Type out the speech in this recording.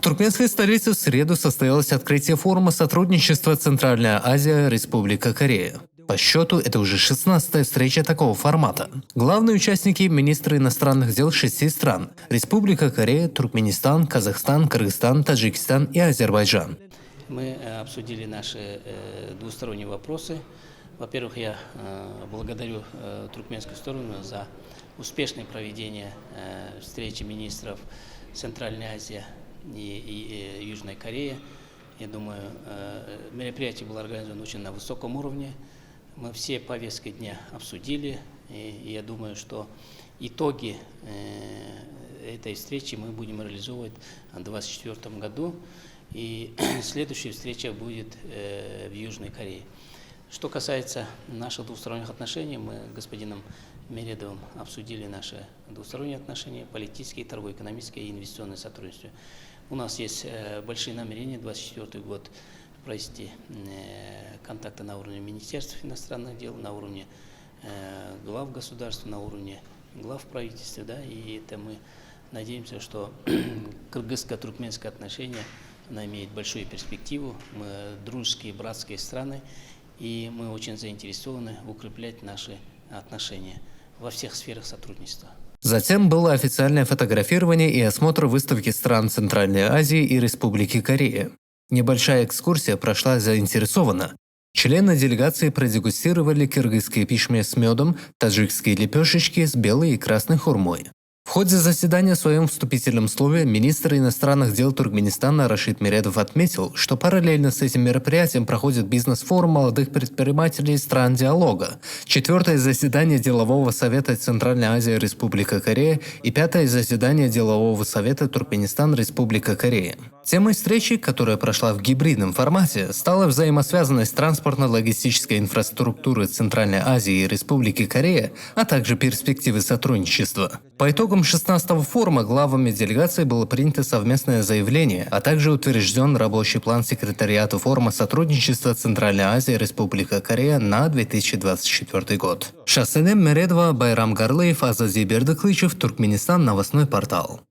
туркменской столице в среду состоялось открытие форума сотрудничества Центральная Азия, Республика Корея. По счету, это уже 16-я встреча такого формата. Главные участники – министры иностранных дел 6 стран – Республика Корея, Туркменистан, Казахстан, Кыргызстан, Таджикистан и Азербайджан. Мы обсудили наши двусторонние вопросы. Во-первых, я благодарю туркменскую сторону за успешное проведение встречи министров Центральной Азии и Южной Кореи. Я думаю, мероприятие было организовано очень на высоком уровне. Мы все повестки дня обсудили, и я думаю, что итоги этой встречи мы будем реализовывать в 2024 году, и следующая встреча будет в Южной Корее. Что касается наших двусторонних отношений, мы с господином Мередовым обсудили наши двусторонние отношения, политические, торгово-экономические и инвестиционные сотрудничество. У нас есть большие намерения 2024 год провести контакты на уровне Министерства иностранных дел, на уровне глав государства, на уровне глав правительства, да, и это мы надеемся, что кыргызско-туркменское отношение имеет большую перспективу. Мы дружеские, братские страны, и мы очень заинтересованы укреплять наши отношения во всех сферах сотрудничества. Затем было официальное фотографирование и осмотр выставки стран Центральной Азии и Республики Корея. Небольшая экскурсия прошла заинтересованно. Члены делегации продегустировали киргизские пишме с медом, таджикские лепешечки с белой и красной хурмой. В ходе заседания в своем вступительном слове министр иностранных дел Туркменистана Рашид Мередов отметил, что параллельно с этим мероприятием проходит бизнес-форум молодых предпринимателей стран диалога, 4-е заседание Делового совета Центральная Азия Республика Корея и 5-е заседание Делового совета Туркменистан Республика Корея. Темой встречи, которая прошла в гибридном формате, стала взаимосвязанность транспортно-логистической инфраструктуры Центральной Азии и Республики Корея, а также перспективы сотрудничества. По итогам 16-го форума главами делегации было принято совместное заявление, а также утвержден рабочий план секретариата форума сотрудничества Центральная Азия Республика Корея на 2024 год. Шахсенем Мередова, Байрам Гарлыев, Азази Бердыклычев, Туркменистан, новостной портал.